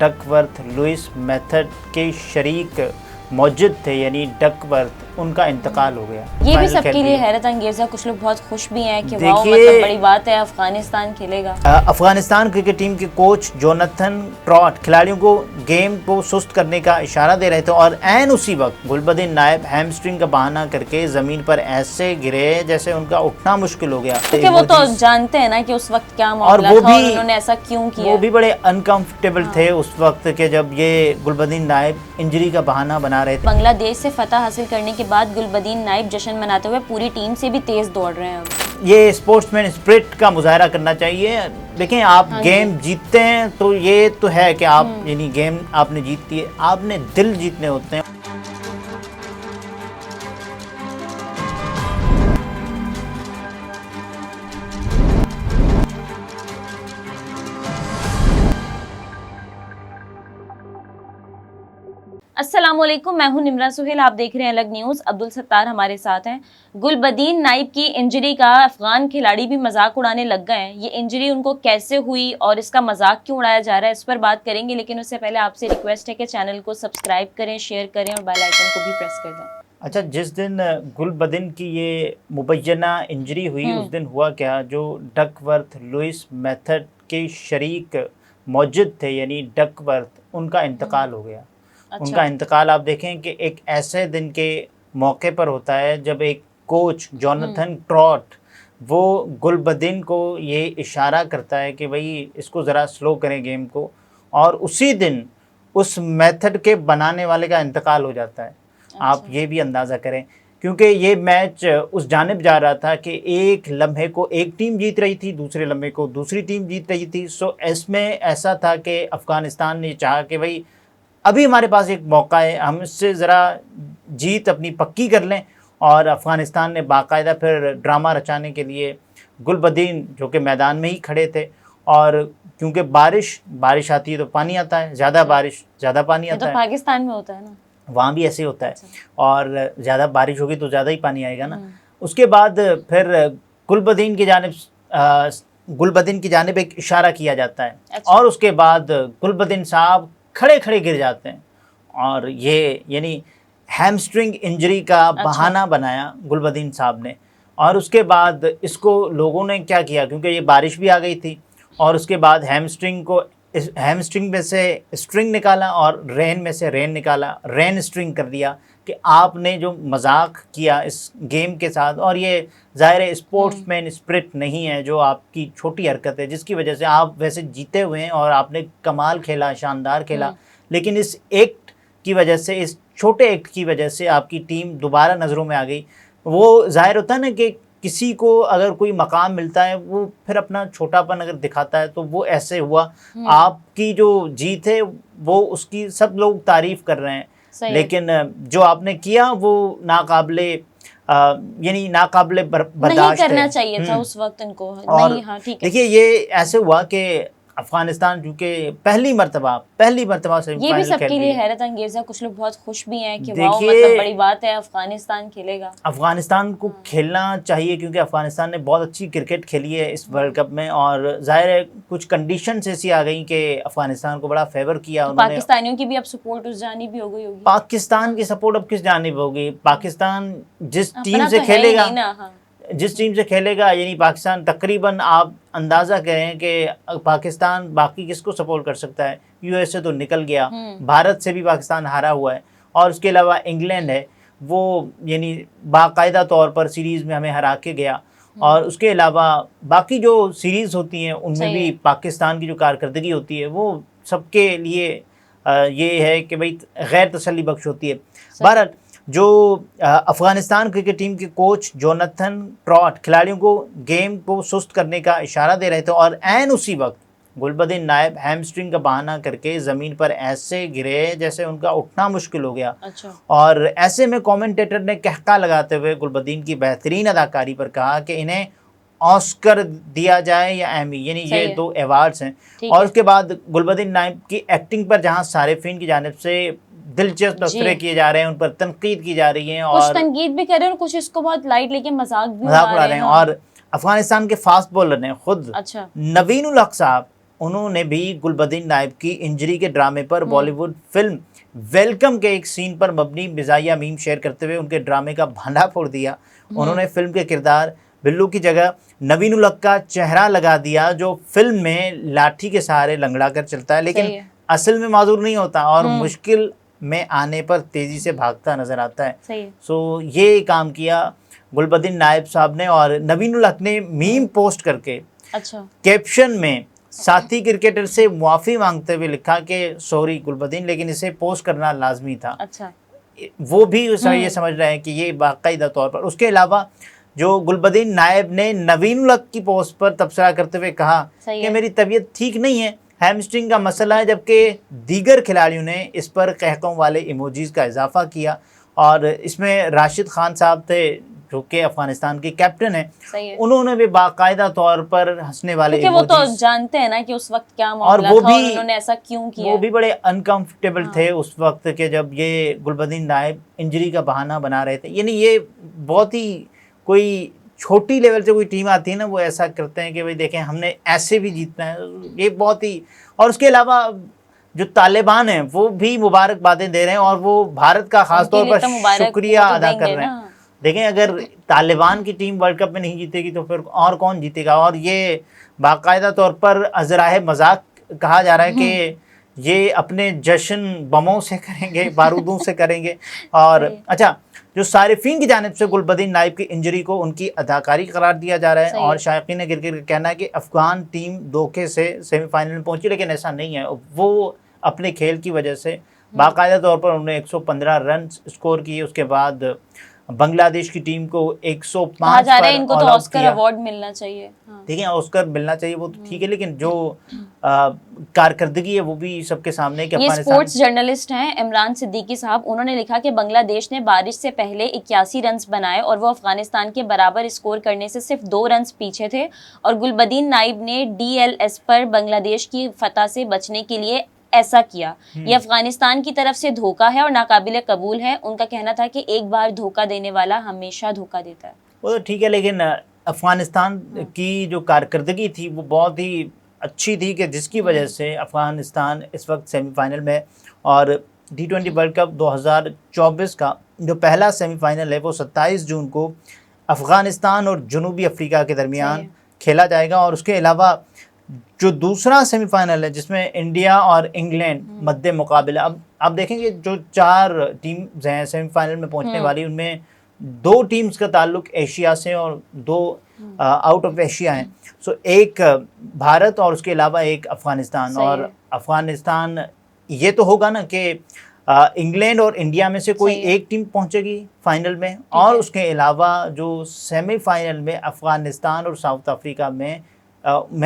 Duckworth Louis method के शरीक मौजूद थे, यानी डकवर्थ, उनका इंतकाल हो गया। ये भी सबके लिए हैरत अंगेज है। कुछ लोग बहुत खुश भी हैं कि वाह, देखिए मतलब बड़ी बात है, अफगानिस्तान खेलेगा। अफगानिस्तान क्रिकेट टीम के कोच जोनाथन ट्रॉट खिलाड़ियों को गेम को सुस्त करने का इशारा दे रहे थे और ऐन उसी वक्त गुलबदीन नायब हैमस्ट्रिंग का बहाना करके जमीन पर ऐसे गिरे जैसे उनका उठना मुश्किल हो गया। क्योंकि वो तो जानते हैं ना कि उस वक्त क्या मामला था और उन्होंने ऐसा क्यों किया। वो भी बड़े अनकंफर्टेबल थे उस वक्त के जब ये गुलबदीन नायब इंजरी का बहाना बना रहे थे। बांग्लादेश से फतह हासिल करने के बाद गुलबदीन नायब जश्न मनाते हुए पूरी टीम से भी तेज दौड़ रहे हैं। अब ये स्पोर्ट्समैन स्पिरिट का मुजाहरा करना चाहिए। देखें, आप गेम जीतते हैं तो ये तो है कि आप यानी गेम आपने जीती है, आपने दिल जीतने होते हैं। अस्सलामुअलैकुम, मैं हूं निमरा सुहेल, आप देख रहे हैं अलग न्यूज़। अब्दुल सत्तार हमारे साथ हैं। गुलबदीन नाइब की इंजरी का अफगान खिलाड़ी भी मजाक उड़ाने लग गए हैं। ये इंजरी उनको कैसे हुई और इसका मजाक क्यों उड़ाया जा रहा है, इस पर बात करेंगे। लेकिन उससे पहले आपसे रिक्वेस्ट है कि चैनल को सब्सक्राइब करें, शेयर करें और बेल आइकन को भी प्रेस कर दें। अच्छा, जिस दिन गुलबदीन की ये मुबैना इंजरी हुई उस दिन हुआ क्या, जो डकवर्थ लुइस मेथड के शरीक मौजूद थे, यानी डकवर्थ, उनका इंतकाल हो गया। अच्छा। उनका इंतकाल आप देखें कि एक ऐसे दिन के मौके पर होता है जब एक कोच जोनाथन ट्रॉट वो गुलबदीन को ये इशारा करता है कि भाई इसको ज़रा स्लो करें गेम को, और उसी दिन उस मेथड के बनाने वाले का इंतकाल हो जाता है। अच्छा। आप ये भी अंदाज़ा करें, क्योंकि ये मैच उस जानिब जा रहा था कि एक लम्हे को एक टीम जीत रही थी, दूसरे लम्हे को दूसरी टीम जीत रही थी। सो इसमें ऐसा था कि अफ़गानिस्तान ने चाहा कि भाई अभी हमारे पास एक मौका है, हम इससे ज़रा जीत अपनी पक्की कर लें। और अफ़गानिस्तान ने बाकायदा फिर ड्रामा रचाने के लिए गुलबदीन, जो कि मैदान में ही खड़े थे, और क्योंकि बारिश आती है तो पानी आता है, ज़्यादा बारिश ज़्यादा पानी आता है। तो पाकिस्तान में होता है ना, वहाँ भी ऐसे होता है। और ज़्यादा बारिश होगी तो ज़्यादा ही पानी आएगा ना। उसके बाद फिर गुलबदीन की जानिब एक इशारा किया जाता है। अच्छा। और उसके बाद गुलबदीन साहब खड़े खड़े गिर जाते हैं और ये यानी हैमस्ट्रिंग इंजरी का बहाना बनाया गुलबदीन साहब ने। और उसके बाद इसको लोगों ने क्या किया, क्योंकि ये बारिश भी आ गई थी, और उसके बाद हैमस्ट्रिंग में से स्ट्रिंग निकाला और रेन में से रेन निकाला, रेन स्ट्रिंग कर दिया कि आपने जो मजाक किया इस गेम के साथ। और ये ज़ाहिर स्पोर्ट्समैन स्पिरिट नहीं है, जो आपकी छोटी हरकत है जिसकी वजह से आप वैसे जीते हुए हैं और आपने कमाल खेला, शानदार खेला, लेकिन इस एक्ट की वजह से, इस छोटे एक्ट की वजह से आपकी टीम दोबारा नज़रों में आ गई। वो ज़ाहिर होता है ना कि किसी को अगर कोई मकाम मिलता है वो फिर अपना छोटापन अगर दिखाता है, तो वो ऐसे हुआ। आपकी जो जीत है वो उसकी सब लोग तारीफ़ कर रहे हैं, लेकिन जो आपने किया वो नाकाबिले बर्दाश्त नहीं करना चाहिए था उस वक्त इनको। और नहीं, हाँ ठीक है। देखिए, ये ऐसे हुआ कि अफगानिस्तान चूँकि पहली मरतबा से ये भी सबके लिए हैरत अंगेज है। कुछ लोग बहुत खुश भी हैं कि वाह, मतलब बड़ी बात है, अफगानिस्तान खेलेगा। अफगानिस्तान को खेलना चाहिए, क्योंकि अफगानिस्तान ने बहुत अच्छी क्रिकेट खेली है इस वर्ल्ड कप में। और जाहिर है कुछ कंडीशंस ऐसी आ गई कि अफगानिस्तान को बड़ा फेवर किया। तो पाकिस्तानियों की भी अब सपोर्ट उस जानिब हो गई होगी। पाकिस्तान की सपोर्ट अब किस जानिब होगी? पाकिस्तान जिस टीम से खेलेगा, यानी पाकिस्तान तकरीबन, आप अंदाज़ा करें कि पाकिस्तान बाकी किसको सपोर्ट कर सकता है? यूएसए तो निकल गया, भारत से भी पाकिस्तान हारा हुआ है, और उसके अलावा इंग्लैंड है, वो यानी बाकायदा तौर पर सीरीज़ में हमें हरा के गया। और उसके अलावा बाकी जो सीरीज़ होती हैं उनमें भी पाकिस्तान की जो कारकर्दगी होती है वो सबके लिए ये है कि भाई गैर तसल्ली बख्श होती है। बहरहाल, जो अफ़गानिस्तान क्रिकेट टीम के कोच जोनाथन ट्रॉट खिलाड़ियों को गेम को सुस्त करने का इशारा दे रहे थे और ऐन उसी वक्त गुलबदीन नायब हैमस्ट्रिंग का बहाना करके ज़मीन पर ऐसे गिरे जैसे उनका उठना मुश्किल हो गया। अच्छा। और ऐसे में कमेंटेटर ने कहका लगाते हुए गुलबदीन की बेहतरीन अदाकारी पर कहा कि इन्हें ऑस्कर दिया जाए या एमी, यानी ये दो अवार्ड्स हैं। और उसके बाद गुलबदीन नायब की एक्टिंग पर जहाँ सारिफीन की जानिब से दिलचस्प तबसरे किए जा रहे हैं, उन पर तनकीद की जा रही है, और कुछ तनकीद भी कर रहे हैं और कुछ इसको बहुत लाइट लेके मजाक उड़ा रहे हैं। और अफगानिस्तान के फास्ट बॉलर ने खुद, अच्छा, नवीन उल हक साहब, उन्होंने भी गुलबदीन नाइब की इंजरी के ड्रामे पर बॉलीवुड फिल्म वेलकम के एक सीन पर मबनी मिजाहिया मीम शेयर करते हुए उनके ड्रामे का भांडा फोड़ दिया। उन्होंने फिल्म के किरदार बिल्लू की जगह नवीन उल हक का चेहरा लगा दिया, जो फिल्म में लाठी के सहारे लंगड़ा कर चलता है लेकिन असल में माजूर नहीं होता और मुश्किल में आने पर तेजी से भागता नजर आता है। सो ये काम किया गुलबदीन नाइब साहब ने और नवीन उल हक ने मीम पोस्ट करके कैप्शन में साथी क्रिकेटर से मुआफ़ी मांगते हुए लिखा कि सॉरी गुलबदीन, लेकिन इसे पोस्ट करना लाजमी था। वो भी ये समझ रहे हैं कि ये बाकायदा तौर पर। उसके अलावा जो गुलबदीन नाइब ने नवीन उल हक की पोस्ट पर तबसरा करते हुए कहा कि मेरी तबीयत ठीक नहीं है, हैमस्ट्रिंग का मसला है, जबकि दीगर खिलाड़ियों ने इस पर कहकों वाले इमोजीज का इजाफा किया। और इसमें राशिद खान साहब थे जो कि अफगानिस्तान के कैप्टन है, उन्होंने भी बाकायदा तौर पर हंसने वाले क्योंकि वो तो जानते हैं ना कि उस वक्त क्या मामला था और उन्होंने ऐसा क्यों किया। वो भी बड़े अनकंफर्टेबल थे उस वक्त के जब ये गुलबदीन नाइब इंजरी का बहाना बना रहे थे। यानी ये बहुत ही कोई छोटी लेवल से कोई टीम आती है ना, वो ऐसा करते हैं कि भाई देखें हमने ऐसे भी जीतना है, ये बहुत ही। और उसके अलावा जो तालिबान हैं वो भी मुबारकबादें दे रहे हैं और वो भारत का खासतौर पर शुक्रिया अदा कर रहे हैं। देखें अगर तालिबान की टीम वर्ल्ड कप में नहीं जीतेगी तो फिर और कौन जीतेगा। और ये बाकायदा तौर पर अजराह मजाक कहा जा रहा है कि ये अपने जश्न बमों से करेंगे, बारूदों से करेंगे। और अच्छा, जो सारिफीन की जानिब से गुलबदीन नाइब की इंजरी को उनकी अदाकारी करार दिया जा रहा है और शायकीन क्रिकेट का कहना है कि अफगान टीम धोखे से सेमीफाइनल में पहुंची, लेकिन ऐसा नहीं है। वो अपने खेल की वजह से बाकायदा तौर पर उन्होंने 115 रन स्कोर किए। उसके बाद बांग्लादेश की टीम को 105 पर इनको तो ऑस्कर अवार्ड मिलना चाहिए। ठीक है, ऑस्कर मिलना चाहिए, वो तो ठीक है, लेकिन जो कारकर्दगी है वो भी सबके सामने। ये स्पोर्ट्स जर्नलिस्ट हैं इमरान सिद्दीकी साहब, उन्होंने लिखा कि बांग्लादेश ने बारिश से पहले 81 रन बनाए और वो अफगानिस्तान के बराबर स्कोर करने से सिर्फ 2 रन पीछे थे और गुलबदीन नाइब ने DLS पर बांग्लादेश की फतह से बचने के लिए ऐसा किया। ये अफगानिस्तान की तरफ से धोखा है और नाकाबिले कबूल है। उनका कहना था कि एक बार धोखा देने वाला हमेशा धोखा देता है। वो तो ठीक है, लेकिन अफगानिस्तान की जो कारकर्दगी थी वो बहुत ही अच्छी थी कि जिसकी वजह से अफगानिस्तान इस वक्त सेमीफाइनल में। और T20 वर्ल्ड कप 2024 का जो पहला सेमीफाइनल है वो 27 जून को अफगानिस्तान और जनूबी अफ्रीका के दरमियान खेला जाएगा। और उसके अलावा जो दूसरा सेमीफाइनल है जिसमें इंडिया और इंग्लैंड मध्य मुकाबला। अब आप देखेंगे जो 4 टीम्स हैं सेमीफाइनल में पहुंचने वाली, उनमें 2 टीम्स का ताल्लुक एशिया से और 2 आउट ऑफ एशिया हैं। सो एक भारत और उसके अलावा एक अफगानिस्तान। और अफगानिस्तान ये तो होगा ना कि इंग्लैंड और इंडिया में से कोई एक टीम पहुंचेगी फाइनल में, और उसके अलावा जो सेमीफाइनल में अफगानिस्तान और साउथ अफ्रीका में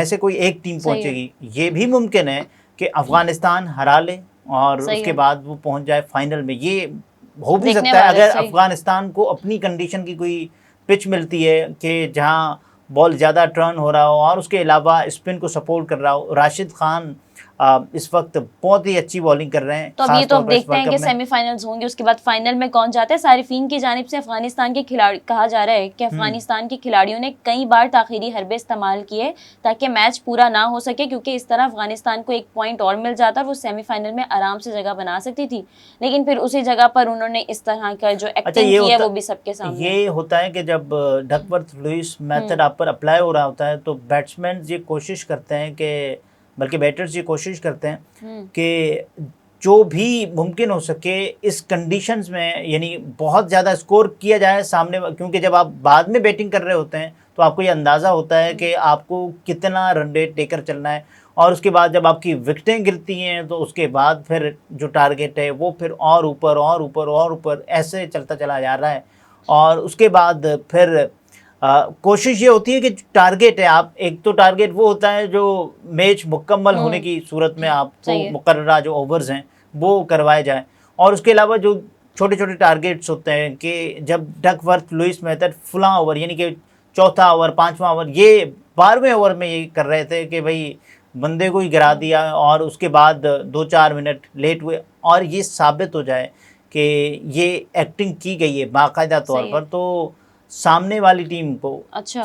से कोई एक टीम पहुंचेगी। ये भी मुमकिन है कि अफगानिस्तान हरा ले और उसके बाद वो पहुंच जाए फाइनल में। ये हो भी सकता है अगर अफगानिस्तान को अपनी कंडीशन की कोई पिच मिलती है कि जहां बॉल ज़्यादा टर्न हो रहा हो और उसके अलावा स्पिन को सपोर्ट कर रहा हो। राशिद खान इस वक्त बहुत ही अच्छी बॉलिंग कर रहे हैं। तो अब ये तो देखते हैं कि सेमीफाइनल्स होंगे, उसके बाद फाइनल में कौन जाता है। सारिफीन की जानिब से अफगानिस्तान के खिलाड़ी कहा जा रहा है कि अफगानिस्तान के खिलाड़ियों ने कई बार ताखीरी हरबे इस्तेमाल किए ताकि मैच पूरा ना हो सके, क्योंकि इस तरह अफगानिस्तान को 1 पॉइंट और मिल जाता और वो सेमीफाइनल में आराम से जगह बना सकती थी। लेकिन फिर उसी जगह पर उन्होंने इस तरह का जो एक्टिंग की है वो भी सबके सामने। ये होता है कि जब डकवर्थ लुईस मेथड आप पर अप्लाई हो रहा होता है तो बैट्समैन ये कोशिश करते हैं कि, बल्कि बैटर्स ये कोशिश करते हैं कि जो भी मुमकिन हो सके इस कंडीशंस में यानी बहुत ज़्यादा स्कोर किया जाए सामने, क्योंकि जब आप बाद में बैटिंग कर रहे होते हैं तो आपको ये अंदाज़ा होता है कि आपको कितना रन रेट लेकर चलना है। और उसके बाद जब आपकी विकेटें गिरती हैं तो उसके बाद फिर जो टारगेट है वो फिर और ऊपर और ऊपर और ऊपर ऐसे चलता चला जा रहा है। और उसके बाद फिर कोशिश ये होती है कि टारगेट है, आप एक तो टारगेट वो होता है जो मैच मुकम्मल होने की सूरत में आपको मुकर्ररा जो ओवर्स हैं वो करवाए जाए। और उसके अलावा जो छोटे छोटे टारगेट्स होते हैं कि जब डकवर्थ लुईस मेथड फुला ओवर यानी कि चौथा ओवर 5वां ओवर, ये 12वें ओवर में ये कर रहे थे कि भाई बंदे को ही गिरा दिया और उसके बाद 2-4 मिनट लेट हुए और ये साबित हो जाए कि ये एक्टिंग की गई है बाकायदा तौर पर। तो सामने वाली टीम को अच्छा।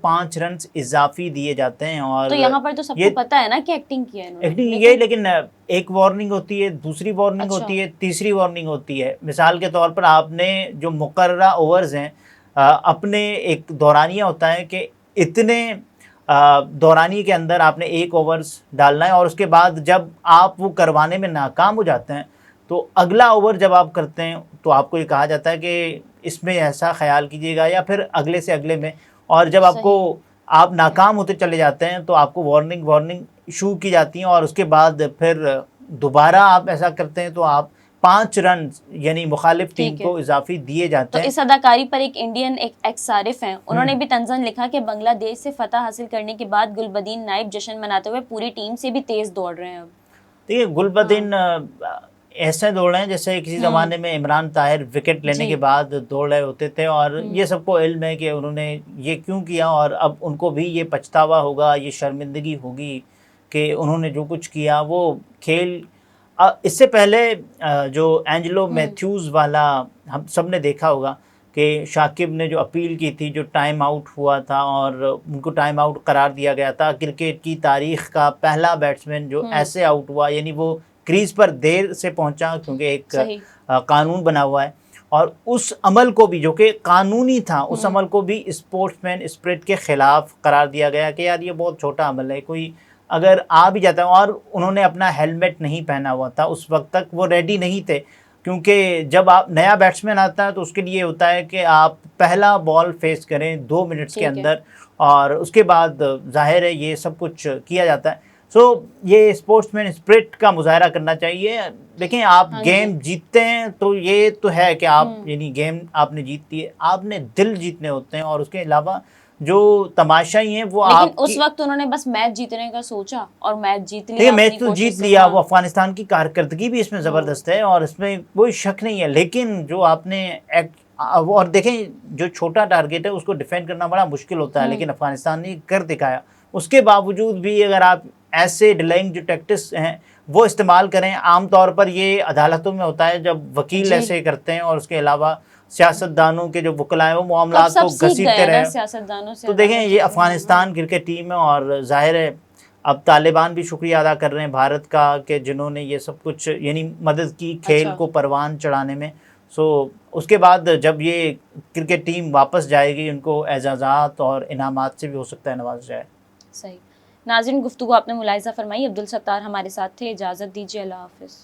5 रन इजाफी दिए जाते हैं। और तो यहाँ पर तो सबको पता है ना कि एक्टिंग किया है इन्होंने, एक्टिंग ये, लेकिन एक वार्निंग होती है, दूसरी वार्निंग अच्छा। होती है, तीसरी वार्निंग होती है। मिसाल के तौर पर आपने जो मुकर्ररा ओवर्स हैं, अपने एक दौरानिया होता है कि इतने दौरानिए के अंदर आपने 1 ओवर्स डालना है, और उसके बाद जब आप वो करवाने में नाकाम हो जाते हैं तो अगला ओवर जब आप करते हैं तो आपको ये कहा जाता है कि इसमें ऐसा ख्याल कीजिएगा, या फिर अगले से अगले में। और जब आपको आप नाकाम होते चले जाते हैं तो आपको वार्निंग इशू की जाती है, और उसके बाद फिर दोबारा आप ऐसा करते हैं तो आप 5 रन यानी मुखालिफ टीम को इजाफी दिए जाते हैं। तो इस अदाकारी पर एक इंडियन एक एक्स आरिफ हैं, उन्होंने भी तंजन लिखा कि बांग्लादेश से फतह हासिल करने के बाद गुलबदीन नाइब जश्न मनाते हुए पूरी टीम से भी तेज दौड़ रहे हैं। अब देखिए, गुलबदीन ऐसे दौड़ रहे हैं जैसे किसी ज़माने में इमरान ताहिर विकेट लेने के बाद दौड़ रहे होते थे, और ये सबको इल्म है कि उन्होंने ये क्यों किया, और अब उनको भी ये पछतावा होगा, ये शर्मिंदगी होगी कि उन्होंने जो कुछ किया वो खेल। इससे पहले जो एंजेलो मैथ्यूज़ वाला हम सब ने देखा होगा कि शाकिब ने जो अपील की थी, जो टाइम आउट हुआ था और उनको टाइम आउट करार दिया गया था, क्रिकेट की तारीख़ का पहला बैट्समैन जो ऐसे आउट हुआ, यानी वो क्रीज पर देर से पहुंचा क्योंकि एक कानून बना हुआ है, और उस अमल को भी जो कि कानूनी था, उस अमल को भी स्पोर्ट्समैन स्पिरिट के ख़िलाफ़ करार दिया गया कि यार ये बहुत छोटा अमल है, कोई अगर आ भी जाता है। और उन्होंने अपना हेलमेट नहीं पहना हुआ था, उस वक्त तक वो रेडी नहीं थे, क्योंकि जब आप नया बैट्समैन आता है तो उसके लिए होता है कि आप पहला बॉल फेस करें 2 मिनट्स के अंदर, और उसके बाद जाहिर है ये सब कुछ किया जाता है। ये स्पोर्ट्समैन स्पिरिट का मुजाहरा करना चाहिए। देखें, आप गेम जीतते हैं तो ये तो है कि आप यानी गेम आपने जीती है, आपने दिल जीतने होते हैं, और उसके अलावा जो तमाशाई हैं वो लेकिन उस वक्त उन्होंने बस मैच जीतने का सोचा और मैच जीत लिया। मैच तो जीत लिया। वो अफगानिस्तान की कारकर्दगी भी इसमें ज़बरदस्त है और इसमें कोई शक नहीं है, लेकिन जो आपने और देखें जो छोटा टारगेट है उसको डिफेंड करना बड़ा मुश्किल होता है, लेकिन अफगानिस्तान ने कर दिखाया। उसके बावजूद भी अगर आप ऐसे डिलेइंग जो टैक्टिक्स हैं वो इस्तेमाल करें, आमतौर पर ये अदालतों में होता है जब वकील ऐसे करते हैं, और उसके अलावा सियासतदानों के जो वकला हैं वो मामलात को घसीटते रहे। तो देखें, ये अफगानिस्तान क्रिकेट टीम है, और जाहिर है अब तालिबान भी शुक्रिया अदा कर रहे हैं भारत का कि जिन्होंने ये सब कुछ यानी मदद की खेल को परवान चढ़ाने में। उसके बाद जब ये क्रिकेट टीम वापस जाएगी, उनको एजाज़ात और इनामात से भी हो सकता है नवाजा जाए। सही। नाज़रीन, गुफ्तगू आपने मुलाहिज़ा फरमाई। अब्दुल सत्तार हमारे साथ थे। इजाज़त दीजिए। अल्लाह हाफ़िज़।